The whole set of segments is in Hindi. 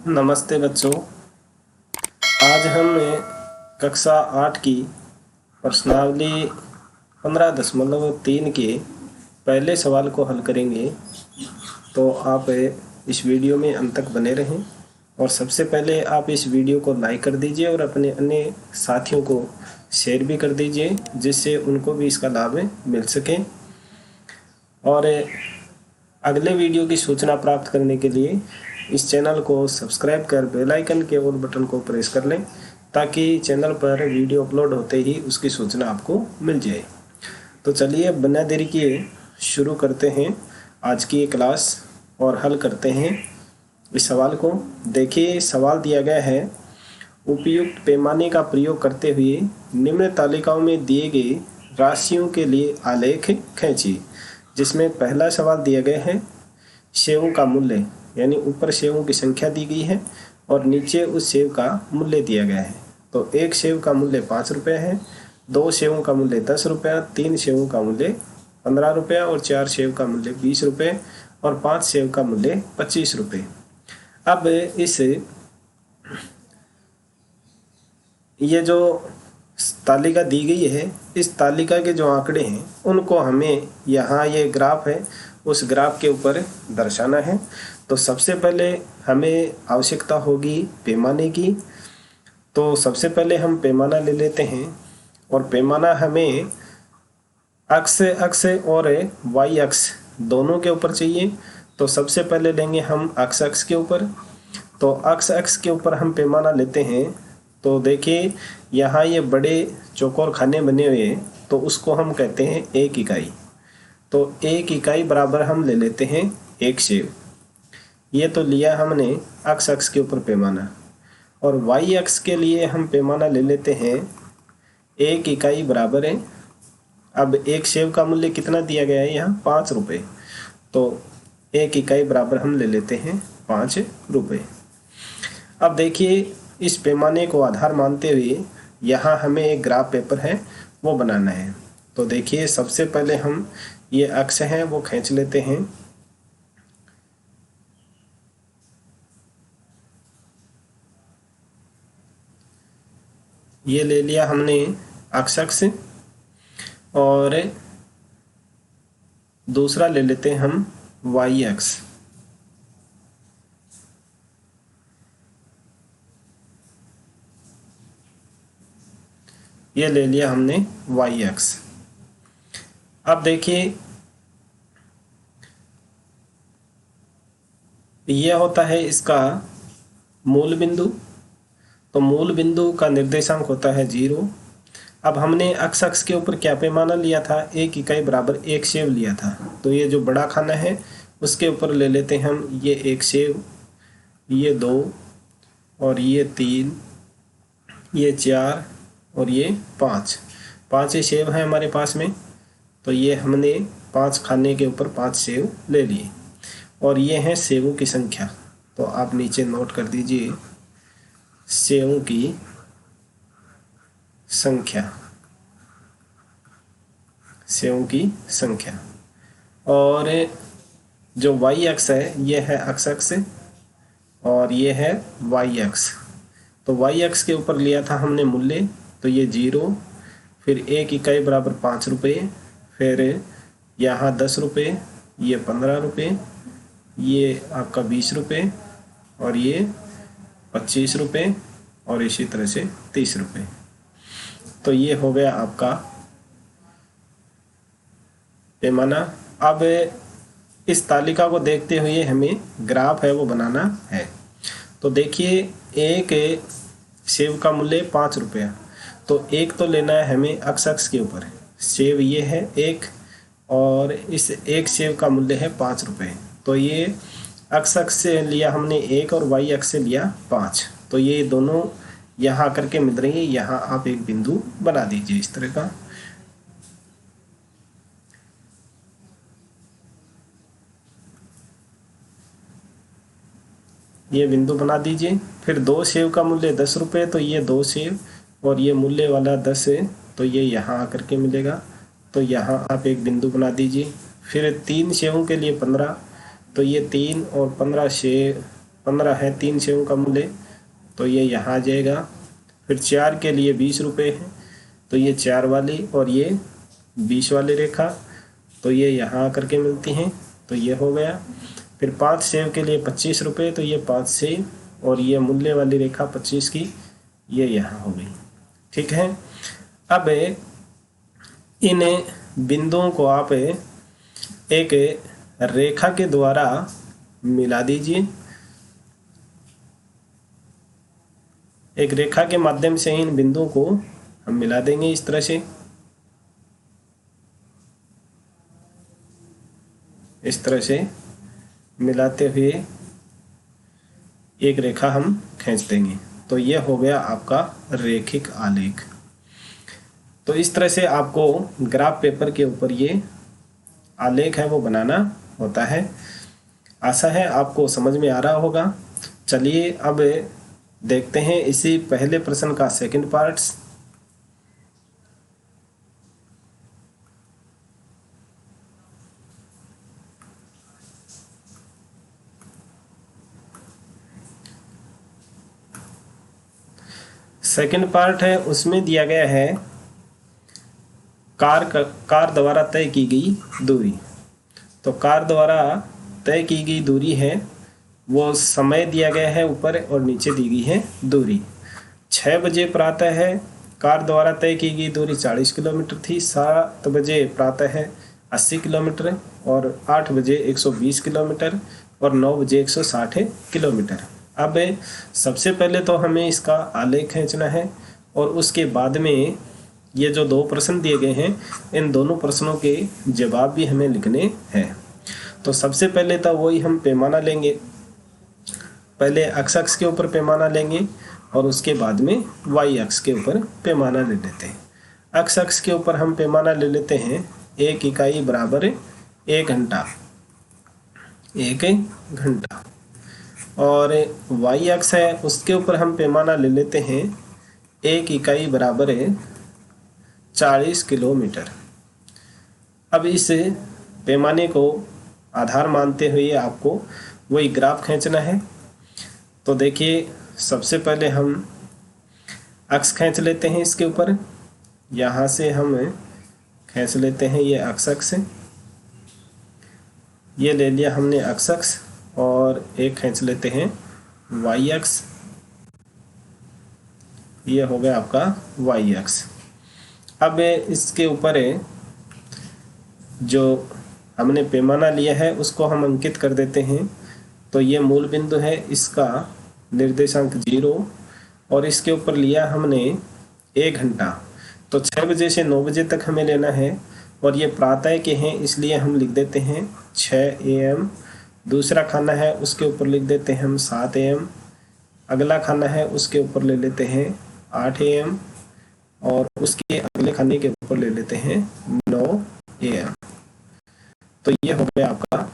नमस्ते बच्चों। आज हम कक्षा 8 की प्रश्नावली 15.3 के पहले सवाल को हल करेंगे। तो आप इस वीडियो में अंत तक बने रहें और सबसे पहले आप इस वीडियो को लाइक कर दीजिए और अपने अन्य साथियों को शेयर भी कर दीजिए, जिससे उनको भी इसका लाभ मिल सके। और अगले वीडियो की सूचना प्राप्त करने के लिए इस चैनल को सब्सक्राइब कर बेल आइकन के ऑल बटन को प्रेस कर लें, ताकि चैनल पर वीडियो अपलोड होते ही उसकी सूचना आपको मिल जाए। तो चलिए बिना देरी किए शुरू करते हैं आज की क्लास और हल करते हैं इस सवाल को। देखिए, सवाल दिया गया है, उपयुक्त पैमाने का प्रयोग करते हुए निम्न तालिकाओं में दिए गए राशियों के लिए आलेख खींचिए। जिसमें पहला सवाल दिया गया है सेवों का मूल्य, यानी ऊपर सेवों की संख्या दी गई है और नीचे उस सेव का मूल्य दिया गया है। तो एक सेव का मूल्य 5 रुपये है, 2 सेवों का मूल्य 10 रुपया, 3 सेवों का मूल्य 15 रुपया और 4 सेव का मूल्य 20 रुपये और 5 सेव का मूल्य 25 रुपये। अब ये जो तालिका दी गई है, इस तालिका के जो आंकड़े हैं उनको हमें यहाँ ये ग्राफ है, उस ग्राफ के ऊपर दर्शाना है। तो सबसे पहले हमें आवश्यकता होगी पैमाने की। तो सबसे पहले हम पैमाना ले लेते हैं और पैमाना हमें अक्ष और वाई अक्ष दोनों के ऊपर चाहिए। तो सबसे पहले लेंगे हम अक्ष के ऊपर। तो अक्ष के ऊपर हम पैमाना लेते हैं। तो देखिए, यहाँ ये बड़े चौकोर खाने बने हुए हैं, तो उसको हम कहते हैं 1 इकाई। तो 1 इकाई बराबर हम ले लेते हैं 1 सेव। ये तो लिया हमने अक्ष के ऊपर पैमाना। और वाई अक्ष के लिए हम पैमाना ले लेते हैं 1 इकाई बराबर है, अब 1 सेव का मूल्य कितना दिया गया है यहाँ 5 रुपये। तो 1 इकाई बराबर हम ले लेते हैं 5 रुपये। अब देखिए, इस पैमाने को आधार मानते हुए यहाँ हमें एक ग्राफ पेपर है वो बनाना है। तो देखिए, सबसे पहले हम ये अक्ष हैं वो खींच लेते हैं। ये ले लिया हमने अक्ष और दूसरा ले लेते हैं हम वाई अक्ष। ये ले लिया हमने वाई अक्ष। अब देखिए, यह होता है इसका मूल बिंदु। तो मूल बिंदु का निर्देशांक होता है 0। अब हमने अक्ष के ऊपर क्या पैमाना लिया था, 1 इकाई बराबर 1 सेव लिया था। तो ये जो बड़ा खाना है उसके ऊपर ले लेते हैं हम ये 1 सेव, ये 2 और ये 3, ये 4 और ये 5 ही सेव हैं हमारे पास में। तो ये हमने 5 खाने के ऊपर 5 सेव ले लिए और ये हैं सेवों की संख्या। तो आप नीचे नोट कर दीजिए सेवों की संख्या, सेवों की संख्या। और जो वाई अक्ष है ये है अक्ष और ये है वाई अक्ष। तो वाई अक्ष के ऊपर लिया था हमने मूल्य, तो ये 0, फिर 1 इकाई बराबर 5 रुपये, फिर यहाँ 10 रुपये, ये 15 रुपये, ये आपका 20 रुपये और ये 25 रुपये और इसी तरह से 30 रुपये। तो ये हो गया आपका पैमाना। अब इस तालिका को देखते हुए हमें ग्राफ है वो बनाना है। तो देखिए, एक सेव का मूल्य 5 रुपया। तो एक तो लेना है हमें अक्ष के ऊपर, सेव ये है 1 और इस 1 सेव का मूल्य है 5 रुपये। तो ये अक्ष से लिया हमने 1 और वाई अक्ष से लिया 5। तो ये दोनों यहाँ आकर के मिल रही है। यहाँ आप एक बिंदु बना दीजिए इस तरह का। ये बिंदु बना दीजिए। फिर 2 सेव का मूल्य 10 रुपये, तो ये 2 सेव और ये मूल्य वाला 10 है, तो ये यहाँ आकर के मिलेगा। तो यहाँ आप एक बिंदु बना दीजिए। फिर 3 सेवों के लिए 15, तो ये 3 और 15 सेव 15 है 3 सेवों का मूल्य, तो ये यहाँ आ जाएगा। फिर 4 के लिए 20 रुपये है, तो ये 4 वाली और ये 20 वाली रेखा, तो ये यहाँ आकर के मिलती हैं, तो ये हो गया। फिर 5 सेव के लिए 25 रुपये, तो ये 5 सेव और ये मूल्य वाली रेखा 25 की, ये यहाँ हो गई। ठीक है। अब इन बिंदुओं को आप एक रेखा के द्वारा मिला दीजिए। एक रेखा के माध्यम से इन बिंदुओं को हम मिला देंगे इस तरह से। इस तरह से मिलाते हुए एक रेखा हम खींच देंगे, तो यह हो गया आपका रेखिक आलेख। तो इस तरह से आपको ग्राफ पेपर के ऊपर ये आलेख है वो बनाना होता है। आशा है आपको समझ में आ रहा होगा। चलिए अब देखते हैं इसी पहले प्रश्न का सेकंड पार्ट्स। सेकंड पार्ट है, उसमें दिया गया है कार द्वारा तय की गई दूरी। तो कार द्वारा तय की गई दूरी है वो समय दिया गया है ऊपर और नीचे दी गई है दूरी। 6 बजे प्रातः है कार द्वारा तय की गई दूरी 40 किलोमीटर थी, 7 बजे प्रातः है 80 किलोमीटर और 8 बजे 120 किलोमीटर और 9 बजे 160 किलोमीटर। अब सबसे पहले तो हमें इसका आलेख खींचना है और उसके बाद में ये जो 2 प्रश्न दिए गए हैं इन दोनों प्रश्नों के जवाब भी हमें लिखने हैं। तो सबसे पहले तो वही हम पैमाना लेंगे, पहले x अक्ष के ऊपर पैमाना लेंगे और उसके बाद में y अक्ष के ऊपर पैमाना ले लेते हैं। x अक्ष के ऊपर हम पैमाना ले लेते हैं 1 इकाई बराबर 1 घंटा, 1 घंटा। और y अक्ष है उसके ऊपर हम पैमाना ले लेते हैं 1 इकाई बराबर 40 किलोमीटर। अब इस पैमाने को आधार मानते हुए आपको वही ग्राफ खींचना है। तो देखिए सबसे पहले हम अक्ष खींच लेते हैं इसके ऊपर, यहाँ से हम खींच लेते हैं ये अक्ष, ये ले लिया हमने अक्ष और एक खींच लेते हैं y अक्ष, ये हो गया आपका y अक्ष। अब इसके ऊपर जो हमने पैमाना लिया है उसको हम अंकित कर देते हैं। तो ये मूल बिंदु है, इसका निर्देशांक 0 और इसके ऊपर लिया हमने 1 घंटा। तो 6 बजे से 9 बजे तक हमें लेना है और ये प्रातः के हैं इसलिए हम लिख देते हैं 6 AM। दूसरा खाना है उसके ऊपर लिख देते हैं हम 7 AM। अगला खाना है उसके ऊपर ले लेते हैं 8 AM और उसके अगले खाने के ऊपर ले लेते हैं 9 AM। तो ये हो गया आपका।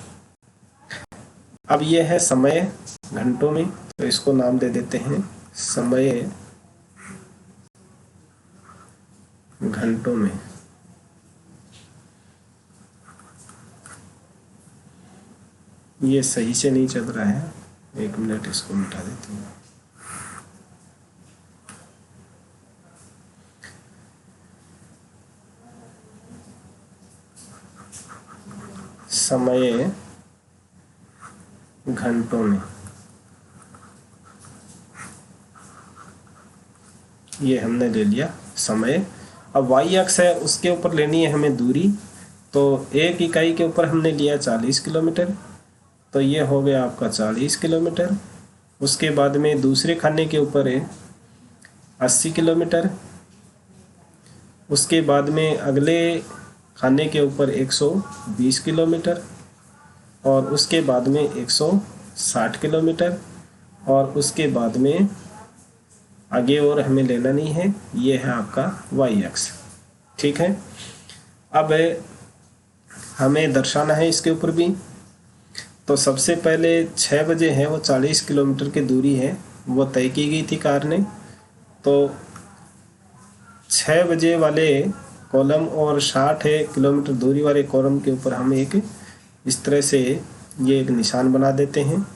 अब ये है समय घंटों में, तो इसको नाम दे देते हैं समय घंटों में। ये सही से नहीं चल रहा है, 1 मिनट इसको मिटा देते हैं। समय घंटों में, ये हमने ले लिया समय। अब y अक्ष है उसके ऊपर लेनी है हमें दूरी। तो 1 इकाई के ऊपर हमने लिया 40 किलोमीटर, तो ये हो गया आपका 40 किलोमीटर। उसके बाद में दूसरे खाने के ऊपर है 80 किलोमीटर। उसके बाद में अगले खाने के ऊपर 120 किलोमीटर और उसके बाद में 160 किलोमीटर और उसके बाद में आगे और हमें लेना नहीं है, ये है आपका y अक्ष। ठीक है। अब हमें दर्शाना है इसके ऊपर भी। तो सबसे पहले 6 बजे है वो 40 किलोमीटर की दूरी है वो तय की गई थी कार ने। तो 6 बजे वाले कॉलम और 60 किलोमीटर दूरी वाले कॉलम के ऊपर हम एक इस तरह से ये एक निशान बना देते हैं।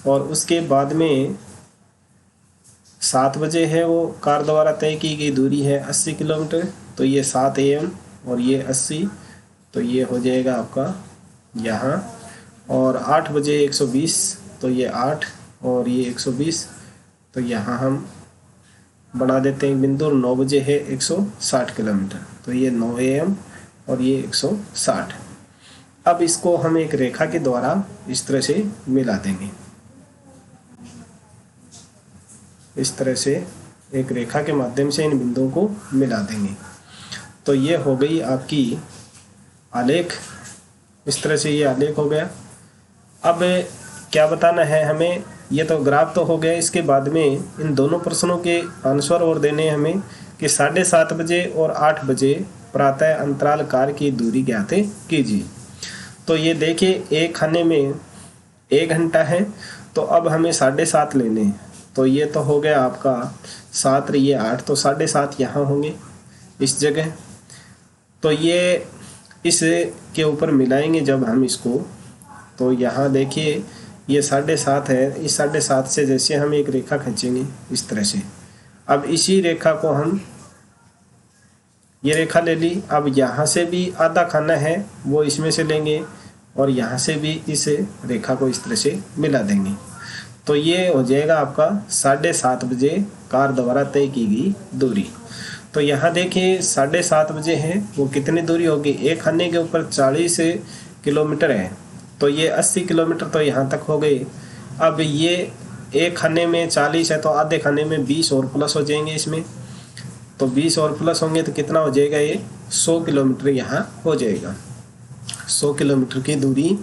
और उसके बाद में 7 बजे है वो कार द्वारा तय की गई दूरी है 80 किलोमीटर, तो ये 7 AM और ये 80, तो ये हो जाएगा आपका यहाँ। और 8 बजे 120, तो ये 8 और ये 120, तो यहाँ हम बना देते हैं बिंदु। 9 बजे है 160 किलोमीटर, तो ये 9 AM और ये 160। अब इसको हम एक रेखा के द्वारा इस तरह से मिला देंगे। इस तरह से एक रेखा के माध्यम से इन बिंदुओं को मिला देंगे। तो ये हो गई आपकी आलेख। इस तरह से ये आलेख हो गया। अब क्या बताना है हमें, ये तो ग्राफ तो हो गया। इसके बाद में इन दोनों प्रश्नों के आंसर और देने हमें कि 7:30 बजे और 8 बजे प्रातः अंतराल कार की दूरी ज्ञात कीजिए। तो ये देखिए एक खाने में 1 घंटा है, तो अब हमें 7:30 लेने हैं। तो ये तो हो गया आपका 7 ये 8, तो 7:30 यहाँ होंगे इस जगह। तो ये इस के ऊपर मिलाएंगे जब हम इसको, तो यहाँ देखिए ये 7:30 है। इस 7:30 से जैसे हम एक रेखा खींचेंगे इस तरह से, अब इसी रेखा को हम, ये रेखा ले ली। अब यहाँ से भी आधा खाना है वो इसमें से लेंगे और यहाँ से भी इस रेखा को इस तरह से मिला देंगे। तो ये हो जाएगा आपका 7:30 बजे कार द्वारा तय की गई दूरी। तो यहाँ देखिए 7:30 बजे है, वो कितनी दूरी होगी, एक खाने के ऊपर 40 किलोमीटर है, तो ये 80 किलोमीटर तो यहाँ तक हो गए। अब ये एक खाने में 40 है, तो आधे खाने में 20 और प्लस हो जाएंगे इसमें, तो 20 और प्लस होंगे तो कितना हो जाएगा, ये 100 किलोमीटर यहाँ हो जाएगा। 100 किलोमीटर की दूरी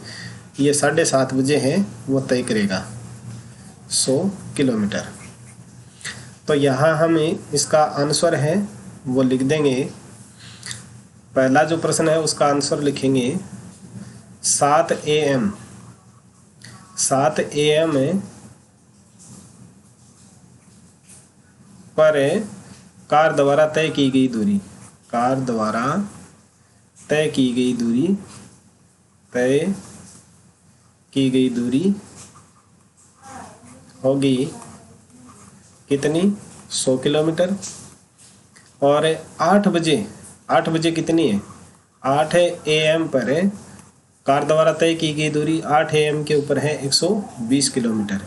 ये 7:30 बजे है वो तय करेगा, 100 किलोमीटर। तो यहाँ हमें इसका आंसर है वो लिख देंगे। पहला जो प्रश्न है उसका आंसर लिखेंगे 7 AM। 7 AM पर कार द्वारा तय की गई दूरी, कार द्वारा तय की गई दूरी, तय की गई दूरी होगी कितनी, 100 किलोमीटर। और 8 बजे कितनी है, 8 AM पर कार द्वारा तय की गई दूरी 8 AM के ऊपर है 120 किलोमीटर,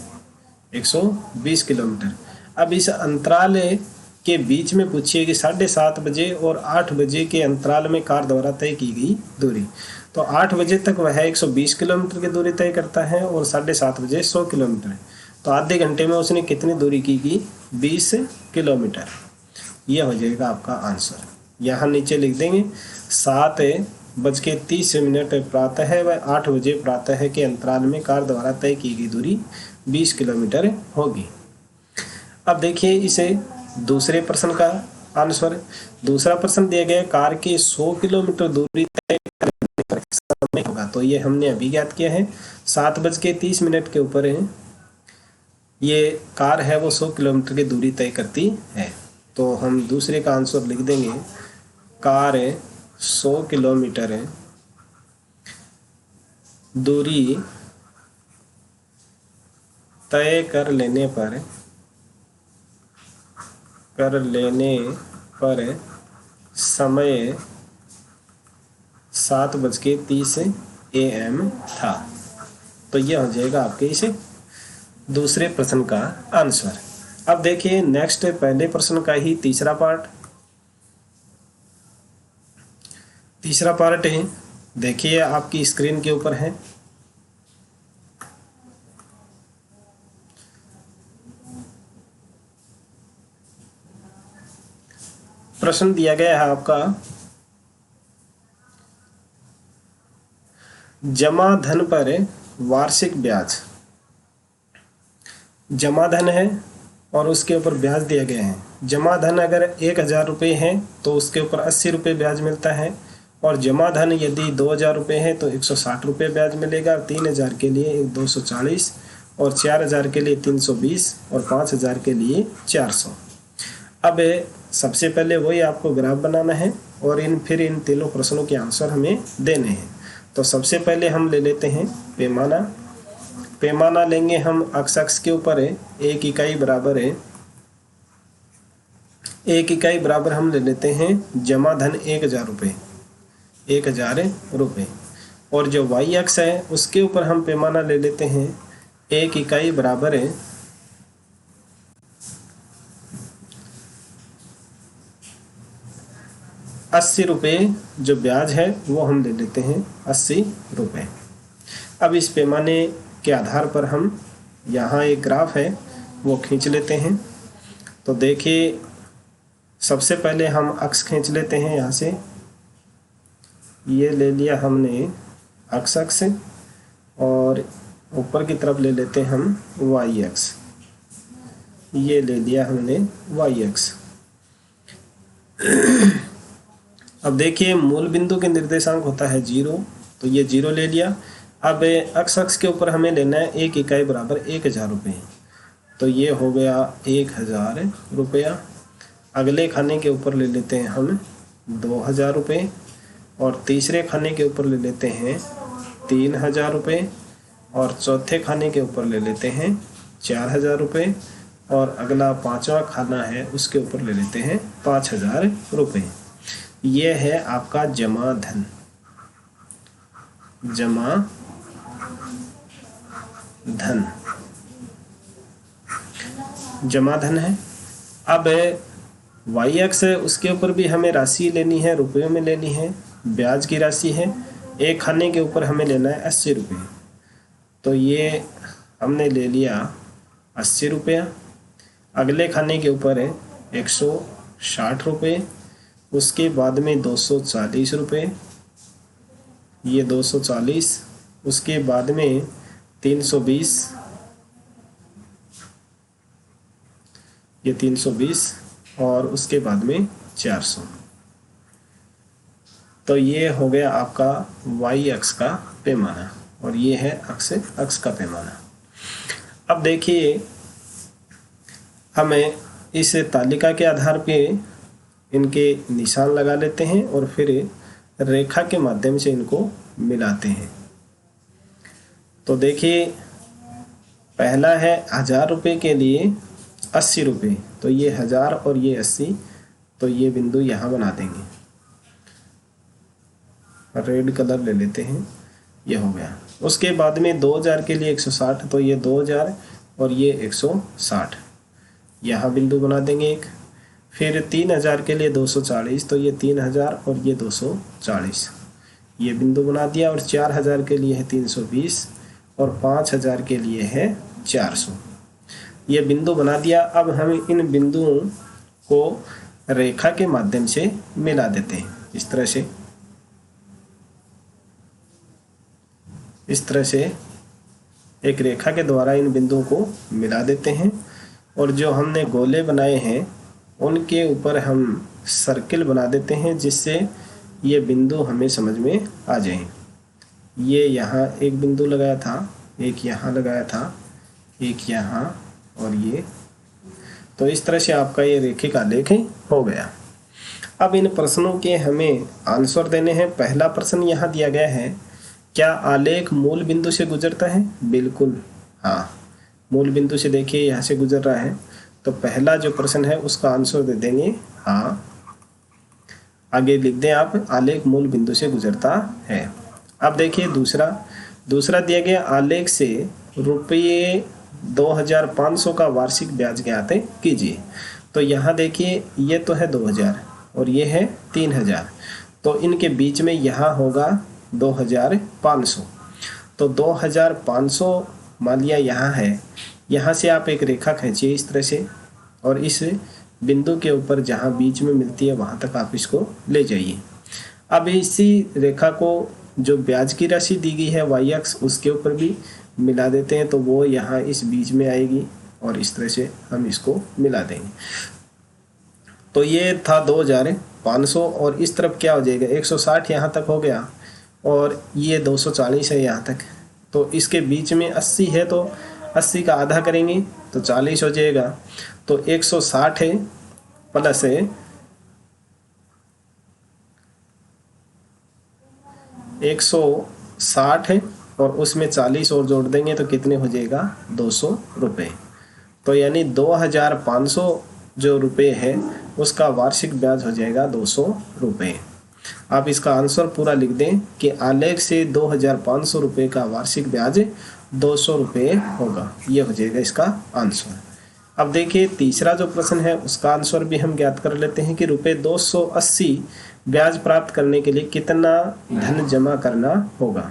120 किलोमीटर। अब इस अंतराल के बीच में पूछिए कि 7:30 बजे और 8 बजे के अंतराल में कार द्वारा तय की गई दूरी। तो 8 बजे तक वह 120 किलोमीटर की दूरी तय करता है और 7:30 बजे 100 किलोमीटर। तो आधे घंटे में उसने कितनी दूरी की 20 किलोमीटर। यह हो जाएगा आपका आंसर। यहाँ नीचे लिख देंगे 7:30 प्रातः व 8 बजे प्रातः के अंतराल में कार द्वारा तय की गई दूरी 20 किलोमीटर होगी। अब देखिए इसे दूसरे प्रश्न का आंसर। दूसरा प्रश्न दिया गया कार की 100 किलोमीटर दूरी तय करने पर समय होगा। तो ये हमने अभी ज्ञात किया है, 7:30 के ऊपर है ये कार है वो 100 किलोमीटर की दूरी तय करती है। तो हम दूसरे का आंसर लिख देंगे, कार 100 किलोमीटर दूरी तय कर लेने पर समय 7:30 AM था। तो यह हो जाएगा आपके इस दूसरे प्रश्न का आंसर। अब देखिए नेक्स्ट पहले प्रश्न का ही तीसरा पार्ट है, देखिए आपकी स्क्रीन के ऊपर है। प्रश्न दिया गया है आपका, जमा धन पर वार्षिक ब्याज। जमा धन है और उसके ऊपर ब्याज दिया गया है। जमा धन अगर 1000 रुपये है तो उसके ऊपर 80 रुपये ब्याज मिलता है, और जमा धन यदि 2000 रुपये है तो 160 रुपये ब्याज मिलेगा। 3000 के लिए 240, और 4000 के लिए 320, और 5000 के लिए 400। अब सबसे पहले वही आपको ग्राफ बनाना है और फिर इन तीनों प्रश्नों के आंसर हमें देने हैं। तो सबसे पहले हम ले लेते हैं पैमाना। पैमाना लेंगे हम अक्ष के ऊपर है, एक इकाई बराबर है, एक इकाई बराबर हम ले लेते हैं जमा धन 1000 रुपये, 1000 रुपये। और जो वाई अक्ष है उसके ऊपर हम पैमाना ले लेते हैं, एक इकाई बराबर है 80 रुपये, जो ब्याज है वो हम ले लेते हैं 80 रुपये। अब इस पैमाने के आधार पर हम यहाँ एक ग्राफ है वो खींच लेते हैं। तो देखिए, सबसे पहले हम अक्ष खींच लेते हैं, यहाँ से ये ले लिया हमने अक्ष, और ऊपर की तरफ ले लेते हैं हम वाई अक्ष, ये ले लिया हमने वाई अक्ष। अब देखिए, मूल बिंदु के निर्देशांक होता है 0, तो ये 0 ले लिया। अब अक्ष के ऊपर हमें लेना है एक इकाई बराबर 1000 रुपये, तो ये हो गया 1000 रुपया। अगले खाने के ऊपर ले लेते हैं हम 2000 रुपये, और तीसरे खाने के ऊपर ले लेते हैं 3000 रुपये, और चौथे खाने के ऊपर ले लेते हैं 4000 रुपये, और अगला 5वां खाना है उसके ऊपर ले लेते हैं 5000 रुपये। ये है आपका जमा धन, जमा धन, जमा धन है। अब वाई अक्ष है उसके ऊपर भी हमें राशि लेनी है, रुपयों में लेनी है, ब्याज की राशि है। एक खाने के ऊपर हमें लेना है 80 रुपये, तो ये हमने ले लिया 80 रुपया। अगले खाने के ऊपर है 160 रुपये, उसके बाद में 240 रुपये, ये 240, उसके बाद में 320, ये 320, और उसके बाद में 400। तो ये हो गया आपका वाई अक्ष का पैमाना, और ये है अक्ष का पैमाना। अब देखिए, हमें इस तालिका के आधार पे इनके निशान लगा लेते हैं और फिर रेखा के माध्यम से इनको मिलाते हैं। तो देखिए, पहला है 1000 रुपये के लिए 80 रुपये, तो ये 1000 और ये 80, तो ये बिंदु यहाँ बना देंगे। रेड कलर ले लेते हैं, ये हो गया। उसके बाद में 2000 के लिए 160, तो ये 2000 और ये 160, यहाँ बिंदु बना देंगे एक। फिर 3000 के लिए 240, तो ये 3000 और ये 240, ये बिंदु बना दिया। और 4000 के लिए है 320, और 5000 के लिए है 400, ये बिंदु बना दिया। अब हम इन बिंदुओं को रेखा के माध्यम से मिला देते हैं, इस तरह से, इस तरह से एक रेखा के द्वारा इन बिंदुओं को मिला देते हैं। और जो हमने गोले बनाए हैं उनके ऊपर हम सर्किल बना देते हैं, जिससे ये बिंदु हमें समझ में आ जाए। ये यहाँ एक बिंदु लगाया था, एक यहाँ लगाया था, एक यहाँ, और ये, तो इस तरह से आपका ये रेखिक आलेख हो गया। अब इन प्रश्नों के हमें आंसर देने हैं। पहला प्रश्न यहाँ दिया गया है, क्या आलेख मूल बिंदु से गुजरता है? बिल्कुल हाँ, मूल बिंदु से देखिए यहाँ से गुजर रहा है, तो पहला जो प्रश्न है उसका आंसर दे देंगे हाँ। आगे लिख दें आप, आलेख मूल बिंदु से गुजरता है। अब देखिए दूसरा दिया गया, आलेख से रुपये 2500 का वार्षिक ब्याज ज्ञात कीजिए। तो यहाँ देखिए, ये तो है 2000 और ये है 3000, तो इनके बीच में यहाँ होगा 2500, तो 2500 मान लिया यहाँ है। यहाँ से आप एक रेखा खींचिए इस तरह से, और इस बिंदु के ऊपर जहाँ बीच में मिलती है वहाँ तक आप इसको ले जाइए। अब इसी रेखा को जो ब्याज की राशि दी गई है वाई अक्ष, उसके ऊपर भी मिला देते हैं, तो वो यहाँ इस बीच में आएगी, और इस तरह से हम इसको मिला देंगे। तो ये था 2500, और इस तरफ क्या हो जाएगा, 160 यहाँ तक हो गया, और ये 240 है यहाँ तक, तो इसके बीच में 80 है, तो 80 का आधा करेंगे तो 40 हो जाएगा। तो 160 है प्लस है 160 है और उसमें 40 और जोड़ देंगे तो कितने हो जाएगा 200 रुपये। तो यानी 2500 जो रुपये है उसका वार्षिक ब्याज हो जाएगा 200 रुपये। आप इसका आंसर पूरा लिख दें कि आलेख से 2500 रुपये का वार्षिक ब्याज 200 रुपये होगा। ये हो जाएगा इसका आंसर। अब देखिए तीसरा जो प्रश्न है उसका आंसर भी हम ज्ञात कर लेते हैं कि रुपये 280 ब्याज प्राप्त करने के लिए कितना धन जमा करना होगा।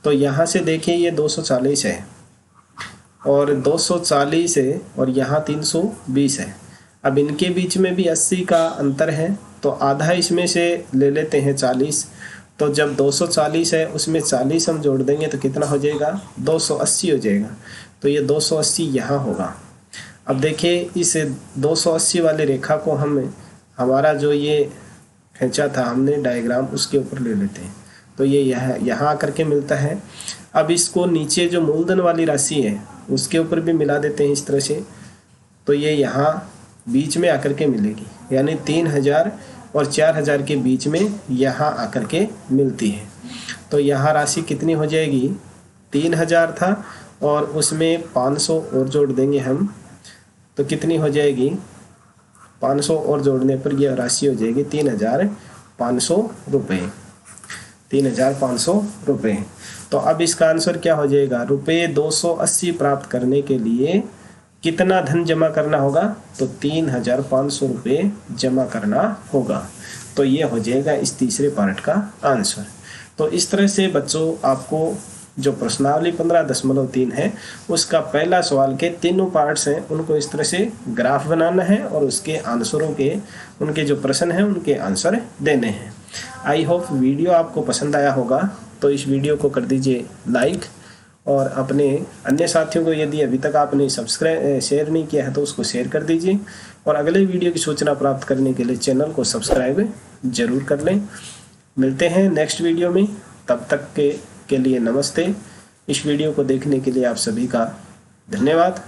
तो यहाँ से देखिए ये 240 है और 240 है और यहाँ 320 है। अब इनके बीच में भी 80 का अंतर है तो आधा इसमें से ले लेते हैं 40। तो जब 240 है उसमें 40 हम जोड़ देंगे तो कितना हो जाएगा 280 हो जाएगा। तो ये 280 यहाँ होगा। अब देखिए इस 280 वाली रेखा को हमारा जो ये खींचा था हमने डायग्राम उसके ऊपर ले लेते हैं। तो ये यहाँ आकर के मिलता है। अब इसको नीचे जो मूलधन वाली राशि है उसके ऊपर भी मिला देते हैं इस तरह से। तो ये यहाँ बीच में आकर के मिलेगी, यानी 3000 और 4000 के बीच में यहाँ आकर के मिलती है। तो यहाँ राशि कितनी हो जाएगी 3000 था और उसमें 500 और जोड़ देंगे हम तो कितनी हो जाएगी 500 और जोड़ने पर यह राशि हो जाएगी 3500 रुपये। 3500 रुपये। तो अब इसका आंसर क्या हो जाएगा रुपये 280 प्राप्त करने के लिए कितना धन जमा करना होगा तो 3500 रुपये जमा करना होगा। तो ये हो जाएगा इस तीसरे पार्ट का आंसर। तो इस तरह से बच्चों आपको जो प्रश्नावली 15.3 है उसका पहला सवाल के तीनों पार्ट्स हैं उनको इस तरह से ग्राफ बनाना है और उसके आंसरों के उनके जो प्रश्न हैं उनके आंसर देने हैं। आई होप वीडियो आपको पसंद आया होगा। तो इस वीडियो को कर दीजिए लाइक और अपने अन्य साथियों को यदि अभी तक आपने शेयर नहीं किया है तो उसको शेयर कर दीजिए और अगले वीडियो की सूचना प्राप्त करने के लिए चैनल को सब्सक्राइब जरूर कर लें। मिलते हैं नेक्स्ट वीडियो में, तब तक के लिए नमस्ते। इस वीडियो को देखने के लिए आप सभी का धन्यवाद।